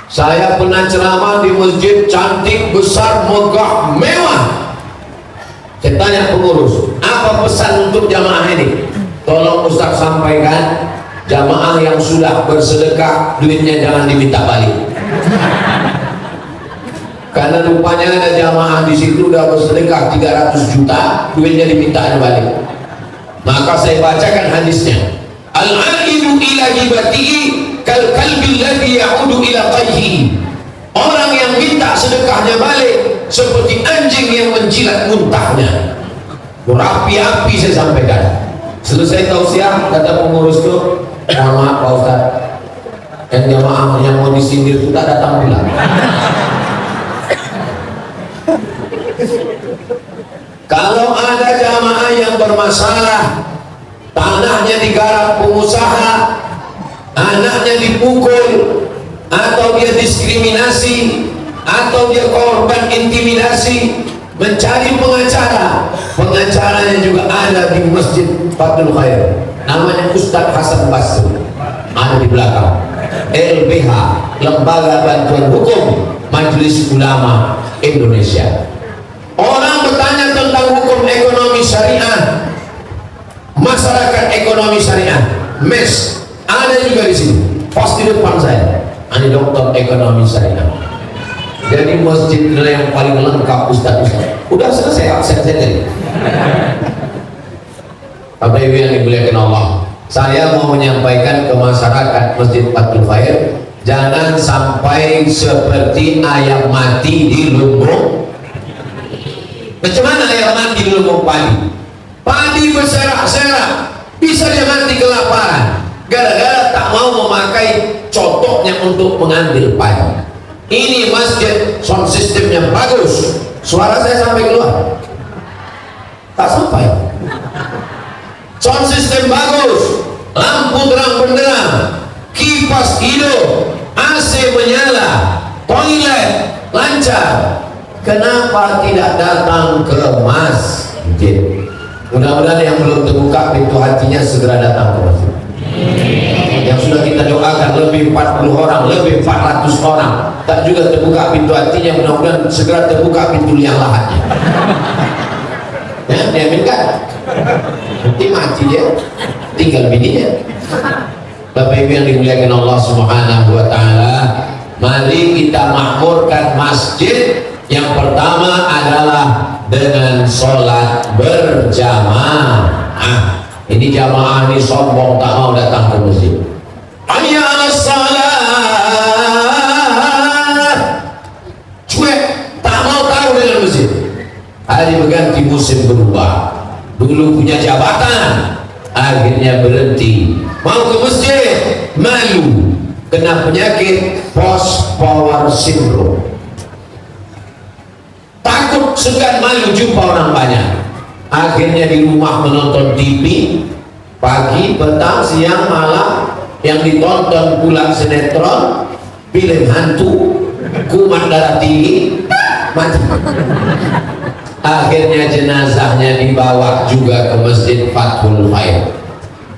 Saya pernah ceramah di masjid cantik, besar, megah, mewah. Saya tanya pengurus, apa pesan untuk jamaah ini? Tolong Ustaz sampaikan, jamaah yang sudah bersedekah duitnya jangan diminta balik. Karena rupanya ada jamaah di situ udah bersedekah 300 juta, duitnya diminta balik. Maka saya bacakan hadisnya. Al-aidu ila hibatihi kal kalbi alladhi ya'udu ila qayhihi. Orang yang minta sedekahnya balik seperti anjing yang menjilat muntahnya. Berapi-api saya sampaikan. Selesai tausiah, kata pengurus itu, mohon maaf Pak Ustaz, yang jamaah yang mau disindir itu tak datang pula. Kalau ada jamaah yang bermasalah, tanahnya digarap pengusaha, anaknya dipukul, atau dia diskriminasi, atau dia korban intimidasi, mencari pengacara. Pengacaranya juga ada di Masjid Fathul Khair, namanya Ustadz Hasan Basri, ada di belakang. LBH, Lembaga Bantuan Hukum Majelis Ulama Indonesia. Orang bertanya tentang hukum ekonomi syariah, masyarakat ekonomi syariah, MES, ada juga di sini, pas di depan saya. Ini dokter ekonomi syariah. Jadi masjid yang paling lengkap Ustaz. Udah selesai absen saya tadi. Bapak Ibu yang dimuliakan Allah, saya mau menyampaikan ke masyarakat Masjid Fathul Khair, jangan sampai seperti ayam mati di lumbung. Bagaimana ayam mati di lumbung padi? Padi berserak-serak, bisa dia mati kelaparan gara-gara tak mau memakai cotoknya untuk mengambil padi. Ini masjid sound systemnya bagus, suara saya sampai keluar? Tak sampai. Sound system bagus, lampu terang benderang, kipas hidup, AC menyala, toilet lancar. Kenapa tidak datang ke masjid? Mudah-mudahan yang belum terbuka pintu hatinya segera datang ke masjid. Yang sudah kita doakan lebih 40 orang, lebih 400 orang, tak juga terbuka pintu hatinya, mudah-mudahan segera terbuka pintu liang lahatnya. Ya, diaminkan. Nanti mati dia, tinggal bininya. Bapak Ibu yang dimuliakan Allah Subhanahu wa taala, mari kita makmurkan masjid. Yang pertama adalah dengan sholat berjamaah. Ini jamaah ini sombong, tak mau datang ke masjid. Hayya 'alas shalah, cuek, tak mau tahu dengan masjid. Hari berganti musim berubah. Dulu punya jabatan, akhirnya berhenti. Mau ke masjid, malu, kena penyakit post power syndrome. Takut, segan, malu jumpa orang banyak. Akhirnya di rumah menonton TV pagi, petang, siang, malam. Yang ditonton pulang sinetron, film hantu, kuman darah tinggi, mati. Akhirnya jenazahnya dibawa juga ke Masjid Fathul Khair.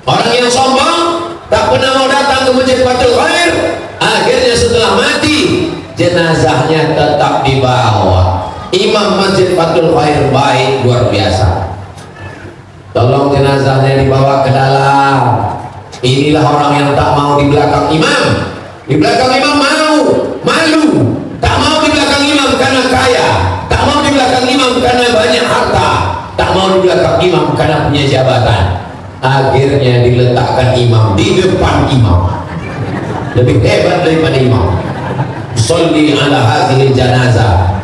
Orang yang sombong tak pernah mau datang ke Masjid Fathul Khair, akhirnya setelah mati jenazahnya tetap dibawa. Imam Masjid Fathul Khair baik luar biasa. Tolong jenazahnya dibawa ke dalam. Inilah orang yang tak mau di belakang imam. Di belakang imam malu. Tak mau di belakang imam karena kaya. Tak mau di belakang imam karena banyak harta. Tak mau di belakang imam karena punya jabatan. Akhirnya diletakkan imam di depan imam. Lebih hebat daripada imam. Sholli ala hadhil janazah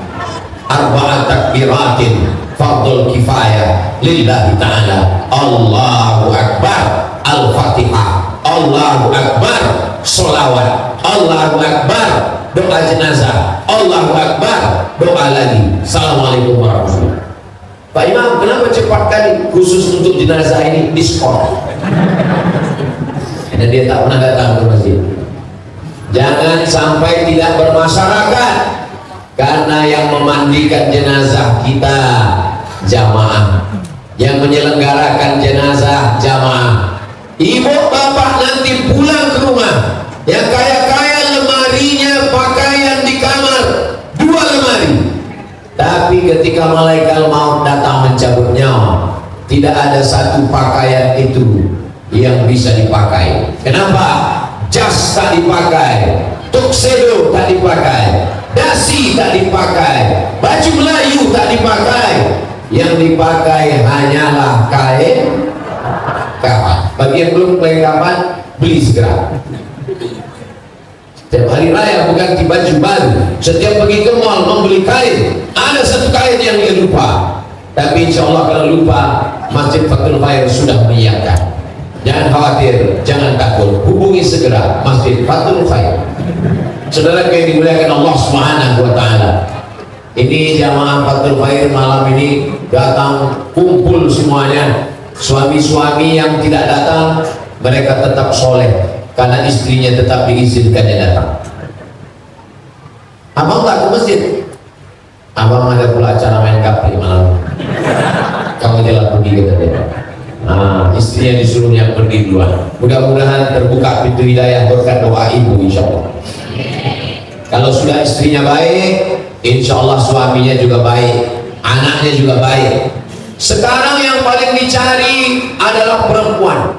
arba'at takbiratin fardul kifayah lillahi ta'ala. Allahu akbar, al-fatihah, Allahu akbar, sholawat, Allahu akbar, doa jenazah, Allahu akbar, doa lagi, assalamualaikum warahmatullahi wabarakatuh. Pak Imam, kenapa cepat kali khusus untuk jenazah ini diskon? Karena dia tak pernah datang ke masjid. Jangan sampai tidak bermasyarakat, karena yang memandikan jenazah kita jamaah, yang menyelenggarakan jenazah jamaah. Ibu bapak nanti pulang ke rumah, yang kaya-kaya lemarinya pakai ketika malaikat maut datang mencabut nyawa, tidak ada satu pakaian itu yang bisa dipakai. Kenapa? Jas tak dipakai, tuxedo tak dipakai, dasi tak dipakai, baju Melayu tak dipakai. Yang dipakai hanyalah kain kafan. Bagi yang belum pakai kafan, beli segera. Setiap hari raya berganti baju baru, setiap pergi ke mall membeli kain, ada satu kain yang dia lupa. Tapi insya Allah kalau lupa, Masjid Fathul Khair sudah menyiapkan. Jangan khawatir, jangan takut, hubungi segera Masjid Fathul Khair. Saudara yang dimuliakan Allah Subhanahu wa Ta'ala, ini jamaah Fathul Khair malam ini datang kumpul semuanya. Suami-suami yang tidak datang, mereka tetap soleh karena istrinya tetap diizinkannya datang. Abang tak ke masjid? Abang ada pula acara main kapri malam. Kamu jalan pergi ke tadi. Nah, istrinya disuruhnya pergi duluan. Mudah-mudahan terbuka pintu hidayah berkat doa ibu, insya Allah. Kalau sudah istrinya baik, insya Allah suaminya juga baik, anaknya juga baik. Sekarang yang paling dicari adalah perempuan.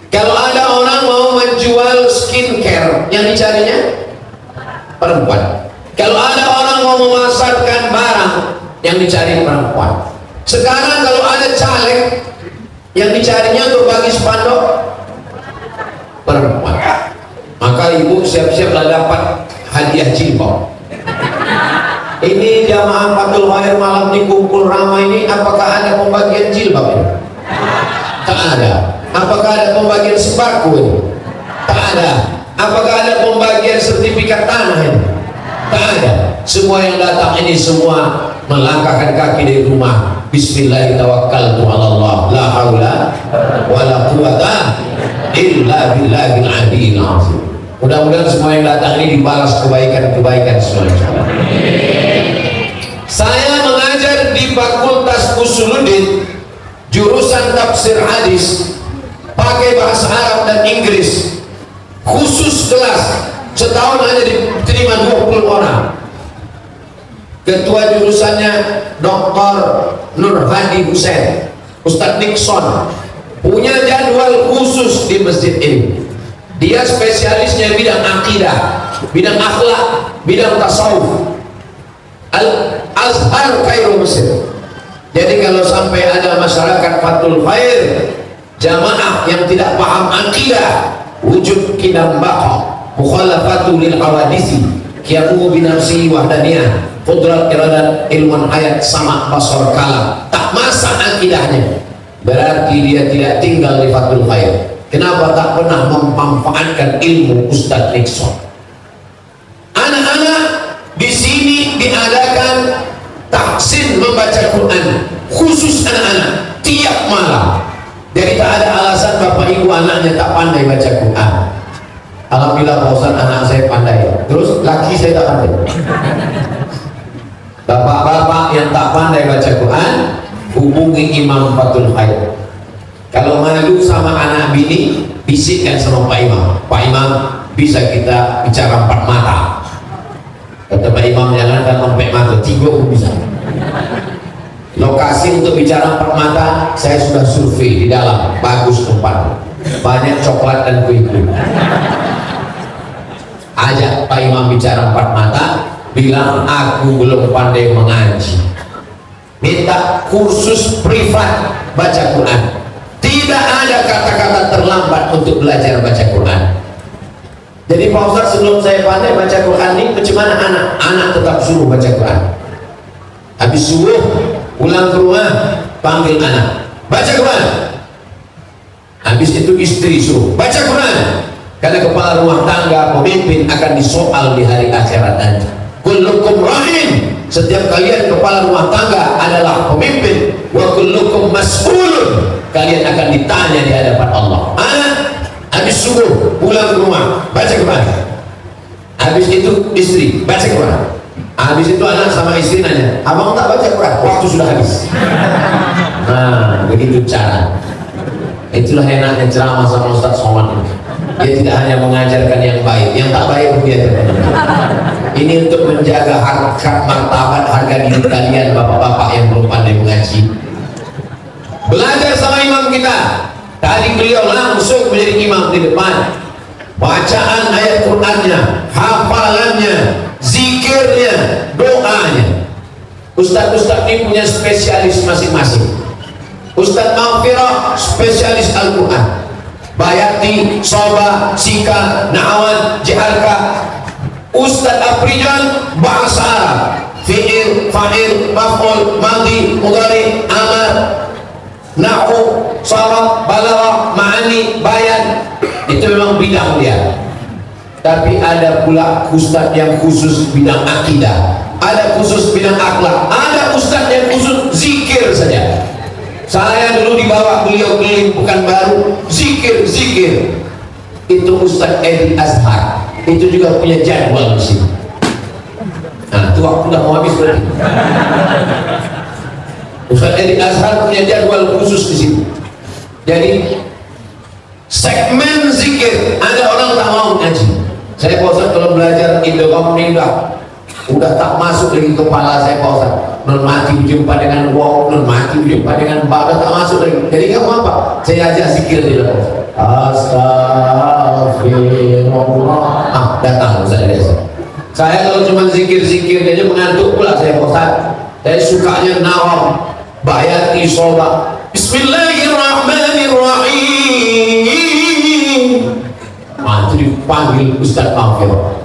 Kalau ada orang mau menjual skincare, yang dicarinya perempuan. Kalau ada orang mau memasarkan barang, yang dicari perempuan. Sekarang kalau ada caleg, yang dicarinya untuk bagi spanduk perempuan. Maka ibu siap-siaplah dapat hadiah jilbab. Ini jamaah Fathul Khair malam ini kumpul ramai ini, apakah ada pembagian jilbab ini? Tak ada. Apakah ada pembagian sembako ini? Tak ada. Apakah ada pembagian sertifikat tanah ini? Tak ada. Semua yang datang ini semua melangkahkan kaki dari rumah. Bismillahirrahmanirrahim. La haula wala quwata illa billahil aliyyil azim. Mudah-mudahan semua yang datang ini dibalas kebaikan-kebaikan semuanya. Saya mengajar di Fakultas Usuluddin, jurusan tafsir hadis, pakai bahasa Arab dan Inggris. Khusus kelas, setahun hanya diterima 20 orang. Ketua jurusannya Dr. Nur Hadi Hussein, Ustadz Nixon, punya jadwal khusus di masjid ini. Dia spesialisnya bidang akidah, bidang akhlak, bidang tasawuf. Al-Azhar Kairo Mesir. Jadi kalau sampai ada masyarakat Fathul Khair, jamaah yang tidak paham akidah, wujud kidam baqa, mukhalafatu lil hawadisi, qiyamu binafsi wahdaniyah, qudrat iradat, ilmun hayat, sama basar kalam, tak masak akidahnya, berarti dia tidak tinggal di Fathul Khair. Kenapa tak pernah memanfaatkan ilmu Ustadz Nixon? Anak-anak di sini diadakan tahsin membaca Quran khusus anak-anak tiap malam. Jadi tak ada alasan bapak ibu anaknya tak pandai baca Quran. Alhamdulillah Pak Ustadz, anak saya pandai. Terus laki saya tak pandai. Bapak-bapak yang tak pandai baca Quran, hubungi Imam Fathul Khair. Kalau malu sama anak bini, bisikkan sama Pak Imam. Pak Imam, bisa kita bicara 4 mata. Kata Pak Imam, jangan kan 4 mata, 3 pun bisa. Lokasi untuk bicara 4 mata saya sudah survei di dalam, bagus tempatnya, banyak coklat dan kue-kue. Ajak Pak Imam bicara 4 mata, bilang aku belum pandai mengaji, minta kursus privat baca Quran. Tidak ada kata-kata terlambat untuk belajar baca Quran. Jadi Pak Ustadz, sebelum saya pandai baca Quran ini, bagaimana anak tetap suruh baca Quran. Habis subuh pulang ke rumah, panggil anak, baca Quran. Habis itu istri suruh baca Quran. Karena kepala rumah tangga, pemimpin akan disoal di hari akhirat nanti. Kullukum rahim, setiap kalian kepala rumah tangga adalah pemimpin. Wa kullukum mas'ulun, kalian akan ditanya di hadapan Allah. Anak habis subuh pulang ke rumah, baca Quran. Habis itu istri baca Quran. Habis itu anak sama istri nanya, abang tak baca Quran? Waktu sudah habis. Nah, begitu cara. Itulah enaknya ceramah sama Ustadz Somad. Dia tidak hanya mengajarkan yang baik, yang tak baik pun dia Ini untuk menjaga harkat martabat harga diri kalian bapak-bapak yang belum pandai mengaji. Belajar sama imam kita. Tadi beliau langsung menjadi imam di depan. Bacaan ayat Qur'annya, hafalannya, zikirnya, doanya. Ustadz-ustadz ini punya spesialis masing-masing. Ustadz Maghfirah spesialis Al-Quran, Bayati, Soba, Sika, Na'awan, Jiharka. Ustadz Afrijan bahasa Arab, fi'il, fa'il, maf'ul, madhi, mudhari, amar, nahu, saraf, balaghah, ma'ani, bayan. Itu memang bidang dia. Tapi ada pula ustadz yang khusus bidang akidah, ada khusus bidang akhlak, ada ustadz yang khusus zikir saja. Saya dulu dibawa beliau keliling Pekanbaru, zikir. Itu Ustadz Edi Azhar, itu juga punya jadwal di sini. Nah, itu waktu udah mau habis berarti. Ustadz Edi Azhar punya jadwal khusus di sini. Jadi segmen zikir, ada orang tak mau ngaji. Saya Pak Ustadz kalau belajar Indocom ini udah tak masuk lagi kepala saya Pak Ustadz. Non mati berjumpa dengan wow, non mati berjumpa dengan baga, tak masuk lagi. Jadi kamu apa? Saya ajak zikir di dalam. Astagfirullah. Datang saya. Saya kalau cuma zikir aja mengantuk pula saya Ustaz. Saya sukanya nawam, bayati, soba. Bismillahirrahmanirrahim. Itu dipanggil Ustaz Maghfirah.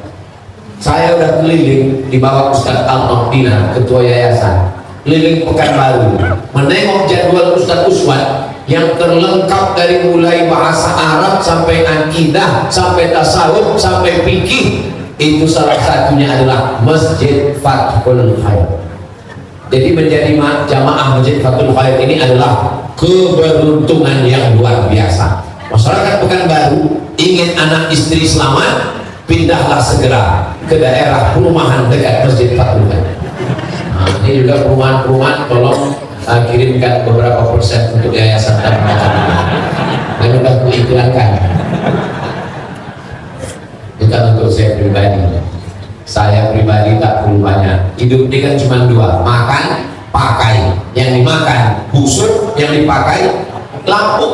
Saya udah keliling di bawah Ustadz Al-Nordina, ketua yayasan, keliling Pekanbaru, menengok jadwal Ustadz Uswad yang terlengkap dari mulai bahasa Arab sampai akidah, sampai tasawuf, sampai fikih. Itu salah satunya adalah Masjid Fathul Khair. Jadi menjadi jamaah Masjid Fathul Khair ini adalah keberuntungan yang luar biasa. Masyarakat Pekanbaru ingin anak istri selamat, pindahlah segera ke daerah perumahan dekat Masjid Fathul Khair. Nah, ini juga perumahan-perumahan, tolong kirimkan beberapa persen untuk yayasan dan sudah kuiklankan. Bukan untuk saya pribadi. Saya pribadi tak perlu banyak. Hidup ini kan cuma dua, makan, pakai. Yang dimakan busuk, yang dipakai lampu.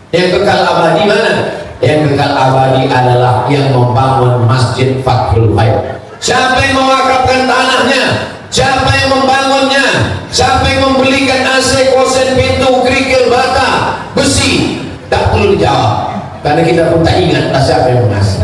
Yang kekal abadi mana? Yang kekal abadi adalah yang membangun Masjid Fathul Khair. Siapa yang mewakafkan tanahnya? Siapa yang membangunnya? Siapa yang membelikan AC, kosen, pintu, kerikil, bata, besi? Tak perlu dijawab, karena kita pun tak ingat siapa yang mengasih.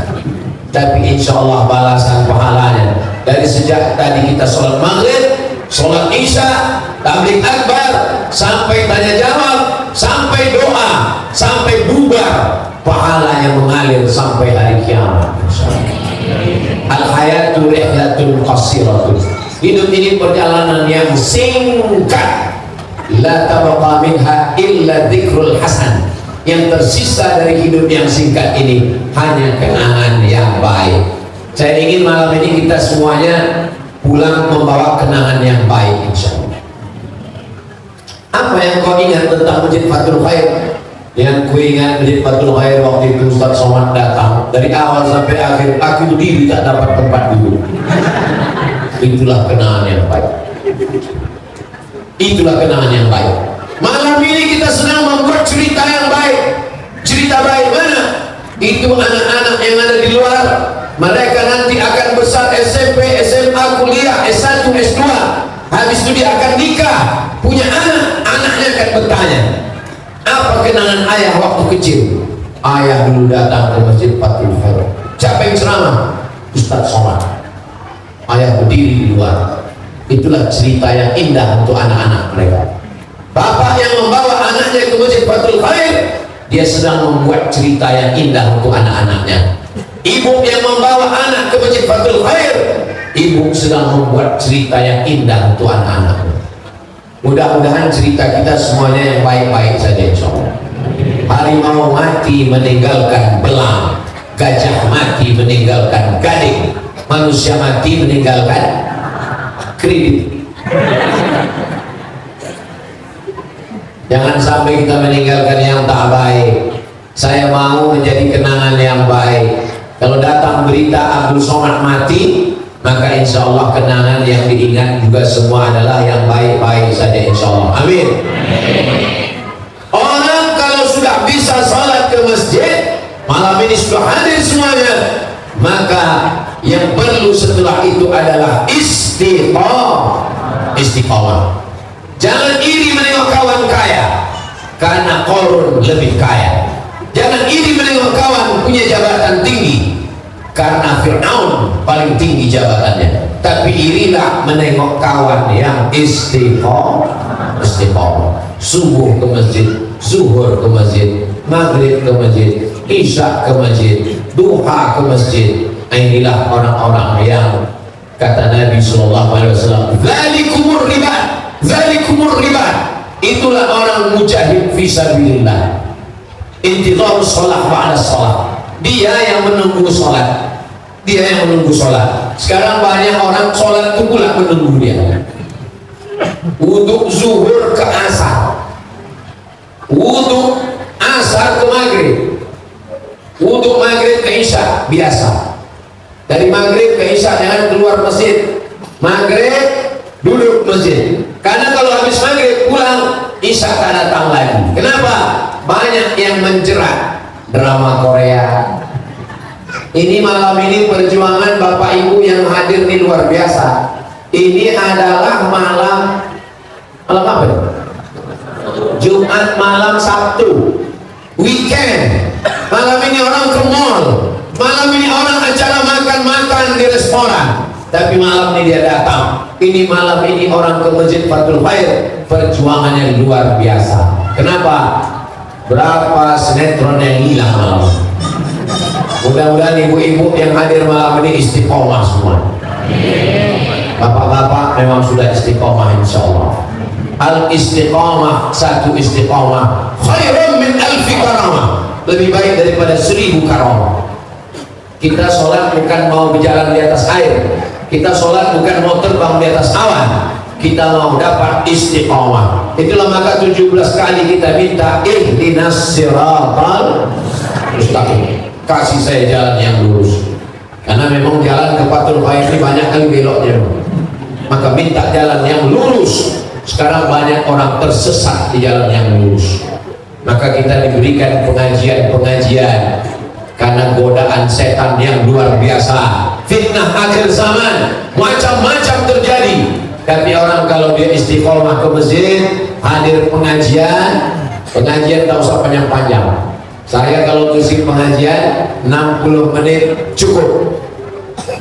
Tapi insya Allah balasan pahalanya dari sejak tadi kita sholat maghrib, sholat isya, tabligh akbar, sampai tanya jawab, sampai doa, sampai bubar, pahalanya mengalir sampai hari kiamat. Al-hayatu rihlatun qasiratun. Hidup ini perjalanan yang singkat. La tabqa minha illa dzikrul hasan. Yang tersisa dari hidup yang singkat ini hanya kenangan yang baik. Saya ingin malam ini kita semuanya pulang membawa kenangan yang baik, insya Allah. Apa yang kau ingat tentang Masjid Fathul Khair? Yang ku ingat Masjid Fathul Khair waktu itu Ustaz Somad datang, dari awal sampai akhir aku diri tak dapat tempat duduk. Itulah kenangan yang baik. Itulah kenangan yang baik. Malam ini kita sedang membuat cerita yang baik. Cerita baik mana? Itu anak-anak yang ada di luar. Mereka nanti akan besar SMP, SMA, kuliah, S1, S2. Habis itu dia akan nikah, punya anak. Anaknya akan bertanya, apa kenangan ayah waktu kecil? Ayah dulu datang ke Masjid Fathul Khair. Siapa yang ceramah? Ustaz Somad. Ayah berdiri di luar. Itulah cerita yang indah untuk anak-anak mereka. Bapak yang membawa anaknya ke Masjid Fathul Khair, dia sedang membuat cerita yang indah untuk anak-anaknya. Ibu yang membawa anak ke Masjid Fathul Khair, ibu sedang membuat cerita yang indah untuk anak-anaknya. Mudah-mudahan cerita kita semuanya yang baik-baik saja, insyaallah. Harimau mati meninggalkan belang, gajah mati meninggalkan gading, manusia mati meninggalkan kredit. Jangan sampai kita meninggalkan yang tak baik. Saya mau menjadi kenangan yang baik. Kalau datang berita Abdul Somad mati, maka insya Allah kenangan yang diingat juga semua adalah yang baik-baik saja insya Allah. Amin. Orang kalau sudah bisa salat ke masjid, malam ini sudah hadir semuanya, maka yang perlu setelah itu adalah istiqomah. Jangan iri menengok kawan kaya karena Qarun lebih kaya. Jangan iri menengok kawan punya jabatan tinggi karena Fir'aun paling tinggi jabatannya. Tapi irilah menengok kawan yang istiqomah. Subuh ke masjid, zuhur ke masjid, maghrib ke masjid, isya ke masjid, duha ke masjid. Inilah orang-orang yang kata Nabi SAW, zalikumur ribat. Itulah orang mujahid fisabilillah. Intidhar sholat ba'da sholat. Dia yang menunggu sholat. Sekarang banyak orang sholat itu pula menunggu dia. Wudhu zuhur ke asar, wudhu asar ke maghrib, wudhu maghrib ke isya biasa. Dari maghrib ke isya jangan keluar masjid. Maghrib duduk masjid. Karena kalau habis maghrib pulang, isya tak datang lagi. Kenapa? Banyak yang menjerat drama Korea. Ini malam ini perjuangan Bapak Ibu yang hadir ini luar biasa. Ini adalah malam apa? Jumat malam Sabtu, weekend. Malam ini orang ke mall. Malam ini orang acara makan-makan di restoran. Tapi malam ini dia datang. Ini malam ini orang ke Masjid Fathul Khair. Perjuangannya luar biasa. Kenapa? Berapa sinetron yang hilang malam ini? Mudah-mudahan ibu-ibu yang hadir malam ini istiqomah semua. Bapak-bapak memang sudah istiqomah insya Allah. Al-istiqomah, satu istiqomah khairun min alfi karamah, lebih baik daripada 1000 karamah. Kita sholat bukan mau berjalan di atas air, kita sholat bukan mau terbang di atas awan, kita mau dapat istiqomah. Itulah maka 17 kali kita minta ihdinas siratal mustaqim, kasih saya jalan yang lurus. Karena memang jalan ke Fathul Khair ini banyak kali beloknya, maka minta jalan yang lurus. Sekarang banyak orang tersesat di jalan yang lurus, maka kita diberikan pengajian-pengajian. Karena godaan setan yang luar biasa, fitnah akhir zaman macam-macam terjadi. Tapi orang kalau dia istiqomah ke masjid, hadir pengajian tak usah panjang-panjang. Saya kalau ngisi pengajian 60 menit cukup.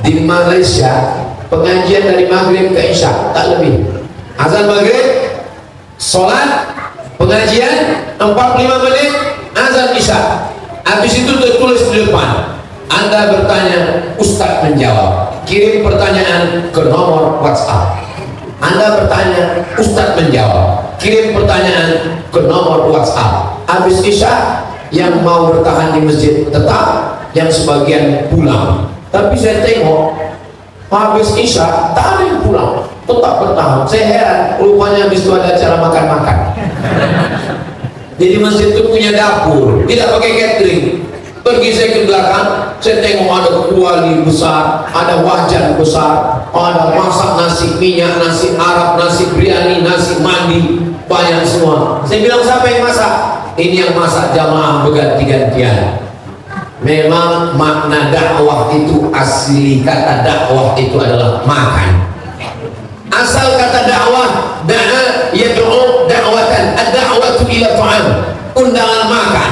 Di Malaysia pengajian dari maghrib ke isya tak lebih. Azan maghrib, sholat, pengajian 45 menit, azan isya. Habis itu tertulis di depan, Anda bertanya, Ustaz menjawab. Kirim pertanyaan ke nomor WhatsApp. Anda bertanya, Ustaz menjawab. Kirim pertanyaan ke nomor WhatsApp. Habis isya, yang mau bertahan di masjid tetap, yang sebagian pulang. Tapi saya tengok habis isya tak ada yang pulang, tetap bertahan. Saya heran, rupanya habis itu ada acara makan-makan. Jadi masjid itu punya dapur, tidak pakai catering. Pergi saya ke belakang, saya tengok ada kuali besar, ada wajan besar, ada masak nasi minyak, nasi Arab, nasi biryani, nasi mandi, banyak semua. Saya bilang, siapa yang masak? Ini yang masak jamaah berganti-gantian. Memang makna dakwah itu, asli kata dakwah itu adalah makan. Asal kata dakwah, da'a yad'u da'watan, ad-da'watu ila ta'am, undangan makan.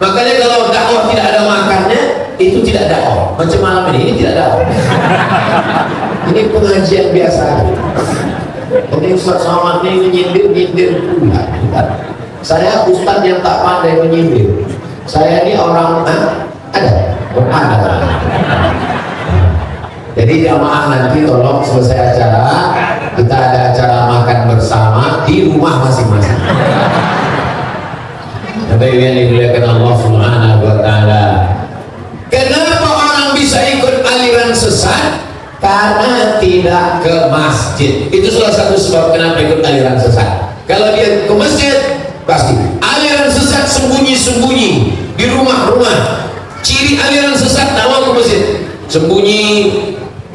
Makanya kalau dakwah tidak ada makannya, itu tidak dakwah. Macam malam ini tidak dakwah. Ini pengajian biasa. Ini Ustaz Somad ini nyindir pula. Saya ustaz yang tak pandai menyindir. Saya ini orang ada. Jadi jamaah nanti tolong selesai acara, kita ada acara makan bersama di rumah masing-masing. Tapi yang dimuliakan Allah Subhanahu wa Ta'ala. Kenapa orang bisa ikut aliran sesat? Karena tidak ke masjid. Itu salah satu sebab kenapa ikut aliran sesat. Kalau dia ke masjid, pasti aliran sesat sembunyi-sembunyi di rumah-rumah. Ciri aliran sesat tak mau ke masjid, sembunyi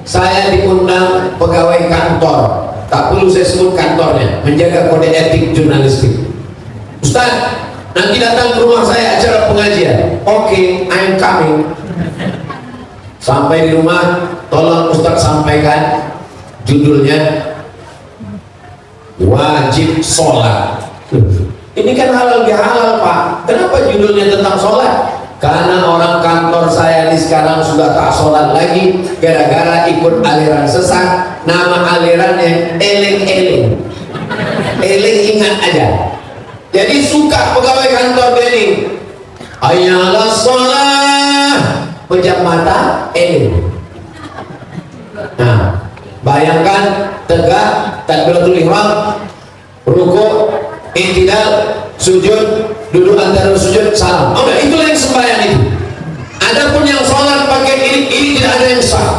Saya diundang pegawai kantor, tak perlu saya sebut kantornya, menjaga kode etik jurnalistik. Ustaz, nanti datang ke rumah saya acara pengajian. Oke, I'm coming. Sampai di rumah, tolong Ustaz sampaikan judulnya wajib sholat. Ini kan halal bihalal Pak, kenapa judulnya tentang sholat? Karena orang kantor saya ini sekarang sudah tak sholat lagi gara-gara ikut aliran sesat. Nama alirannya eling-eling, eling ingat aja. Jadi suka pegawai kantor ini ayalah sholat, pejam mata eling. Nah, bayangkan tegak takbiratul ihram, rukuk, i'tidal, sujud, duduk antara sujud, salam. Oh, nah, itulah yang sembahyang itu. Adapun yang sholat pakai ini tidak ada yang sah.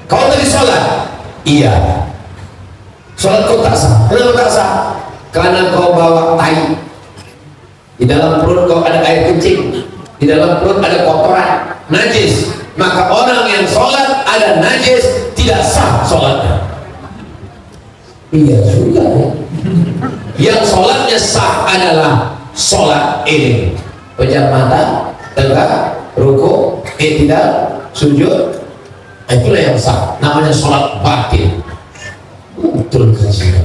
Kau tadi sholat? Iya. Sholat kau tak sah. Kenapa tak sah? Karena kau bawa tai. Di dalam perut kau ada air kencing. Di dalam perut ada kotoran, najis. Maka orang yang sholat ada najis, tidak sah sholatnya. Iya juga ya. Yang sholatnya sah adalah sholat ini, pejam mata, tegak, ruku, i'tidal, sujud. Itulah yang sah, namanya sholat batin. Betul kajian.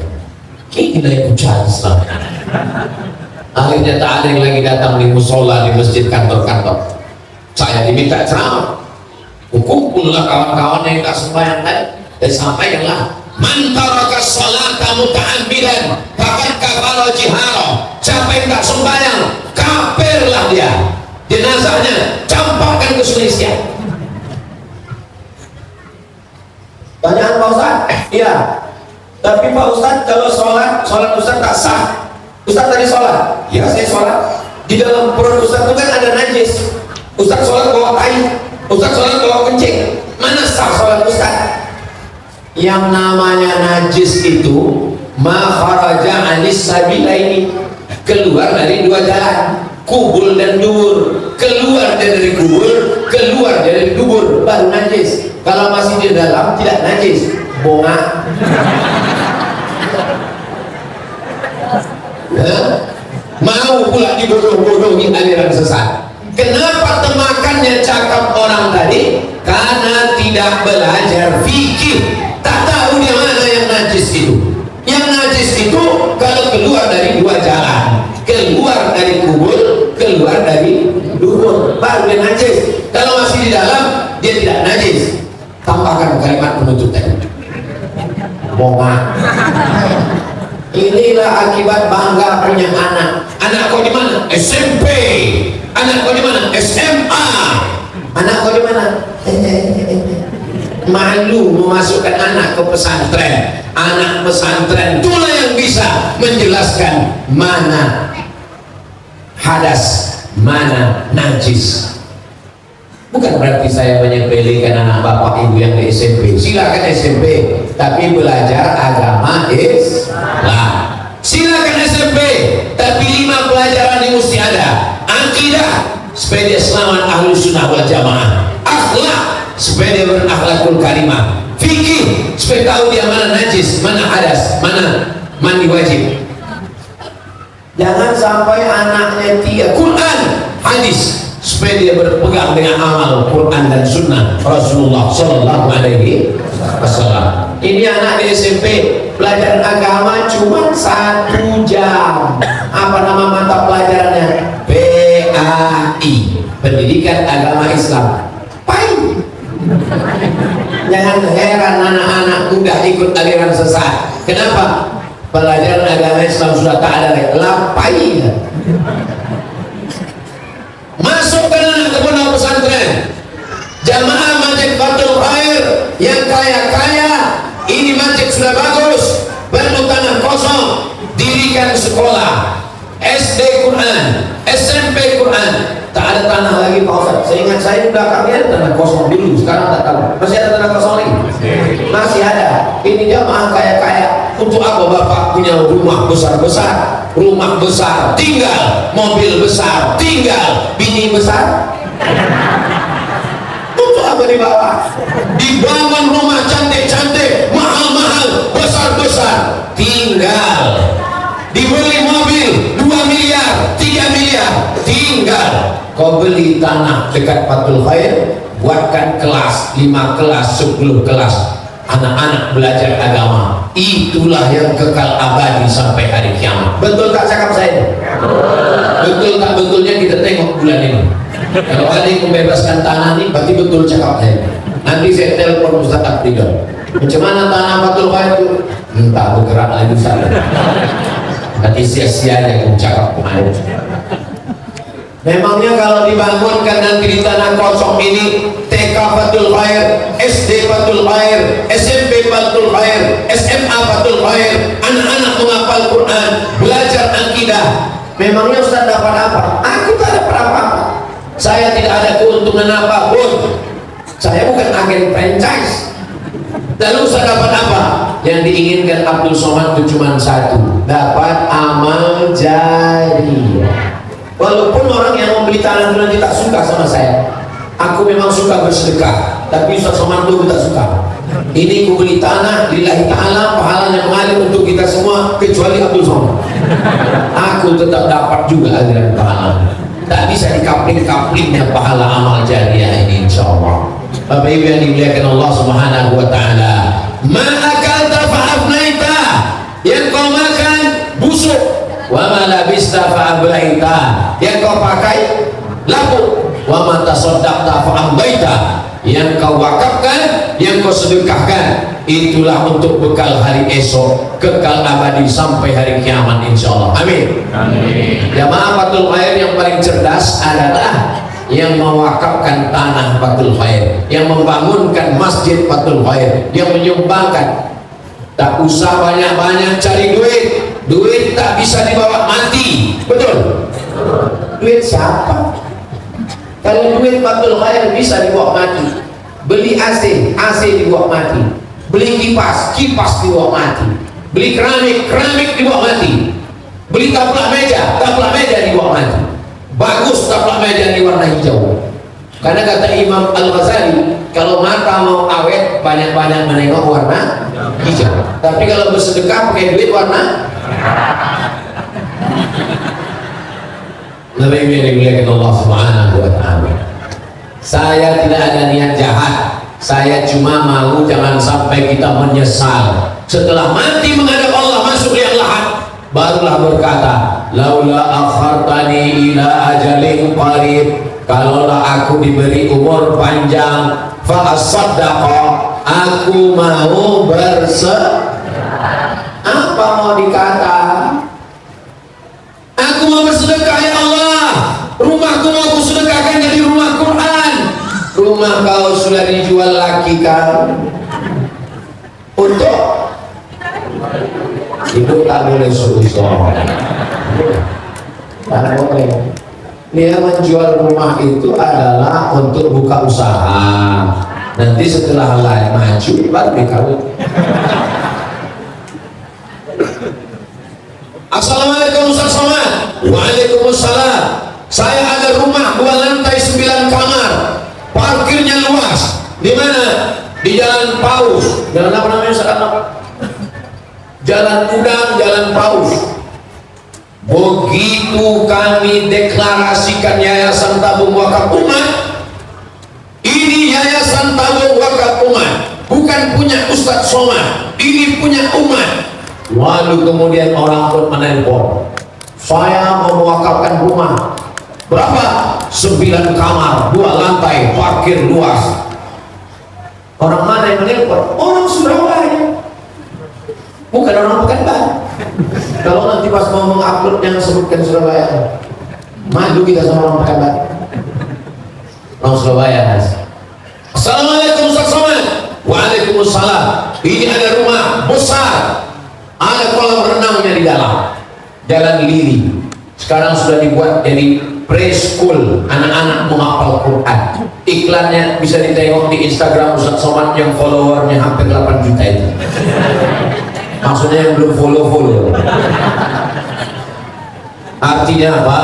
Kita ikut cari Islam. Akhirnya tak ada yang lagi datang di musola, di masjid, kantor-kantor. Saya diminta ceramah. Kumpullah kawan-kawan yang tak sembahyang tadi, dan sampaikanlah, man taraka sholata muta'ammidan faqad kafara jihara. Siapa yang tak sembahyang, kafirlah dia. Jenazahnya campakkan ke Sulawesi. Tanyaan Pak Ustaz? Iya. Tapi Pak Ustaz, kalau sholat Ustaz tak sah. Ustaz tadi sholat? Ya, saya sholat. Di dalam perut Ustaz itu kan ada najis. Ustaz sholat bawa tai, Ustaz sholat bawa kencing. Mana sah sholat Ustaz? Yang namanya najis itu ma kharaja anis sabilaini, keluar dari dua jalan, kubul dan dubur. Keluar dari kubul, keluar dari dubur, baru najis. Kalau masih di dalam tidak najis, bongak. Mau pula dibodoh-bodohi aliran sesat. Kenapa temakannya cakap orang tadi? Karena tidak belajar fikih, tak tahu dia mana yang najis itu. Yang najis itu kalau keluar dari dua jalan, keluar dari kubur, keluar dari dubur, baru dia najis. Kalau masih di dalam, dia tidak najis. Tambahkan kalimat penutup tadi, bongak. Inilah akibat bangga punya anak. Anak kau di mana? SMP. Anak kau di mana? SMA. Anak kau di mana? Malu memasukkan anak ke pesantren. Anak pesantren itulah yang bisa menjelaskan mana hadas, mana najis. Bukan berarti saya menyepelekan anak bapak ibu yang di SMP. Silakan SMP, tapi belajar agama Islam. Silakan SMP, tapi 5 pelajaran yang mesti ada. Akidah, supaya dia selamat ahlu sunnah wal jamaah. Akhlak, supaya dia berakhlakul karimah. Fikih, supaya tahu dia mana najis, mana hadas, mana mandi wajib. Jangan sampai anaknya Quran, hadis, supaya dia berpegang dengan amal Quran dan Sunnah Rasulullah Sallallahu Alaihi Wasallam. Ini anak di SMP pelajaran agama cuma 1 jam. Apa nama mata pelajarannya? PAI, Pendidikan Agama Islam. PAI. Jangan heran anak-anak muda ikut aliran sesat. Kenapa? Pelajaran agama Islam sudah tak ada lagi. Lapai. Masukkan anak ke pondok pesantren, jamaah masjid Fathul Khair yang kaya-kaya. Ini masjid sudah bagus, penuh tanah kosong, dirikan sekolah SD Quran, SMP Quran. Tak ada tanah lagi Pak Ustaz. Saya ingat saya di belakang ada tanah kosong dulu, sekarang tak tahu. Masih ada tanah kosong lagi? Masih ada. Ini jamaah kaya-kaya. Untuk apa Bapak punya rumah besar-besar, rumah besar tinggal, mobil besar tinggal, bini besar? Untuk apa dibawa? Di dibangun rumah cantik-cantik, mahal-mahal, besar-besar, tinggal. Dibeli mobil 2 miliar, 3 miliar, tinggal. Kau beli tanah dekat Fathul Khair, buatkan kelas, 5 kelas, 10 kelas, anak-anak belajar agama. Itulah yang kekal abadi sampai hari kiamat. Betul tak cakap saya? Betul tak betulnya kita tengok bulan ini. Kalau ada yang membebaskan tanah ini, berarti betul cakap saya. Nanti saya telepon Ustaz Abdidon. Macam mana tanah Fathul Khair itu? Entah bergerak lagi sana. Nanti sia-sia yang cakap kemarin. Memangnya kalau dibangunkan nanti di tanah kosong ini TK Fathul Khair, SD Fathul Khair, SMP Fathul Khair, SMA Fathul Khair, anak-anak menghafal Quran, belajar akidah, memangnya Ustaz dapat apa? Aku tak dapat apa-apa. Saya tidak ada keuntungan apapun. Saya bukan agen franchise. Lalu Ustaz dapat apa? Yang diinginkan Abdul Somad itu cuma satu, dapat amal jariah. Walaupun orang yang membeli tanah itu nanti tak suka sama saya, aku memang suka bersedekah, tapi Ustaz Somad itu tak suka. Ini aku beli tanah lillahi ta'ala, pahalanya mengalir untuk kita semua kecuali Abdul Somad. Aku tetap dapat juga aliran pahala. Tak bisa dikapling-kaplingnya pahala amal jariah ini, insyaallah. Bapak Ibu yang dimuliakan Allah Subhanahu wa taala, ma akalta fa'afnaita, yang kau makan busuk, wa ma labista fa'ablaita, yang kau pakai lapuk, wa ma tasaddaqta fa'ambaita, yang kau wakafkan, yang kau sedekahkan, itulah untuk bekal hari esok, kekal abadi sampai hari kiamat, insyaallah. Amin. Amin. Jamaah Fathul Khair yang paling cerdas adalah yang mewakafkan tanah Fathul Khair, yang membangunkan masjid Fathul Khair, yang menyumbangkan. Tak usah banyak-banyak cari duit, duit tak bisa dibawa mati. Betul? Duit siapa? Kalau duit Fathul Khair bisa dibawa mati. Beli AC, AC dibawa mati. Beli kipas, kipas dibawa mati. Beli keramik, keramik dibawa mati. Beli taplak meja dibawa mati. Bagus taplak meja di warna hijau. Karena kata Imam Al-Ghazali, kalau mata mau awet, banyak-banyak menengok warna hijau. Tapi kalau bersedekah pakai duit warna lebih dimuliakan Allah Subhanahu wa taala. Saya tidak ada niat jahat. Saya cuma mau jangan sampai kita menyesal setelah mati menghadap Allah, masuk liang lahat, barulah berkata, laula akhartani ila ajalin qarib, kalaulah aku diberi umur panjang, fa asaddaqa, aku mau apa mau dikata? Aku mau bersedekah ya Allah, rumahku mau aku sedekahkan jadi rumah Quran. Rumah kau sudah dijual laki kau untuk ibu tak boleh susah. Tak boleh. Dia menjual rumah itu adalah untuk buka usaha. Nanti setelah lain maju baru dikawin. Assalamualaikum Ustaz Somad. Waalaikumsalam. Saya ada rumah 2 lantai 9 kamar, parkirnya luas. Di mana? Di Jalan Paus. Jalan apa namanya sekarang? Jalan Udang, Jalan Paus. Begitu kami deklarasikan Yayasan Tabung Wakaf Umat, ini Yayasan Tabung Wakaf Umat, bukan punya Ustaz Somad, ini punya umat. Lalu kemudian orang pun menelpon, saya mau mewakafkan rumah. Berapa? 9 kamar, 2 lantai, parkir luas. Orang mana yang menelpon? Orang Surabaya, bukan orang Pekanbaru. Kalau nanti pas mau mengupload yang sebutkan Surabaya, maju kita sama orang Pekanbaru. Orang Surabaya. Assalamualaikum Ustaz Somad. Waalaikumsalam. Ini ada rumah besar, ada kolam renangnya di dalam, Jalan Lili. Sekarang sudah dibuat jadi preschool, anak-anak menghafal Quran. Iklannya bisa ditengok di Instagram Ustaz Somad yang followernya hampir 8 juta itu. Maksudnya yang belum follow. Artinya apa?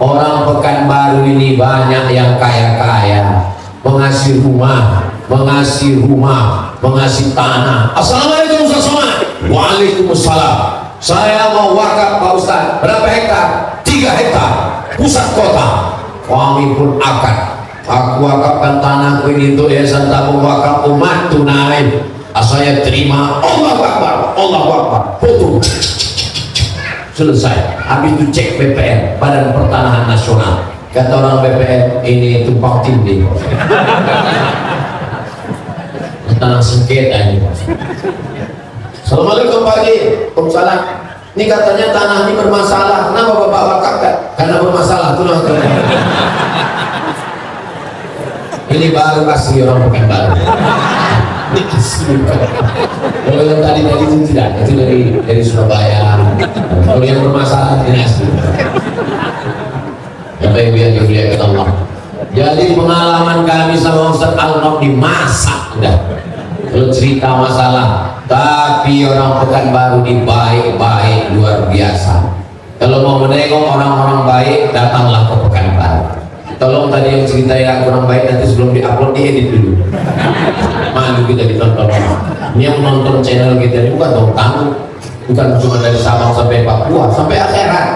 Orang Pekanbaru ini banyak yang kaya-kaya, mengasih rumah, mengasih rumah, mengasih tanah. Assalamualaikum Ustaz Somad. Waalaikumsalam. Saya mau wakaf Pak Ustaz. Berapa hektar? 3 hektar. Pusat kota. Kami pun akad. Aku wakafkan tanahku ini untuk yayasan tabung wakaf umat tunai. Saya terima. Allahu Akbar, Allahu Akbar. Foto. Selesai. Habis itu cek BPN, Badan Pertanahan Nasional. Kata orang BPN, ini tumpang tindih. Tanah sengketa ini. Assalamualaikum Pak Haji. Waalaikumsalam. Ini katanya tanah ini bermasalah. Kenapa Bapak wakafkan? Karena bermasalah. Ini baru asli orang Pekanbaru. Ini asli. Kalau yang tadi itu tidak. Itu dari Surabaya. Kalau yang bermasalah ini asli. Bapak Ibu yang dimuliakan Allah. Jadi pengalaman kami sama Ustaz Al-Nof di masa udah. Kalau cerita masalah, tapi orang Pekanbaru di baik-baik luar biasa. Kalau mau menengok orang-orang baik, datanglah ke Pekanbaru. Tolong tadi yang cerita yang kurang baik nanti sebelum diupload diedit dulu. Malu kita ditonton. Ini yang menonton channel kita ini bukan dong tamu, bukan cuma dari Sabang sampai Papua sampai akhirat.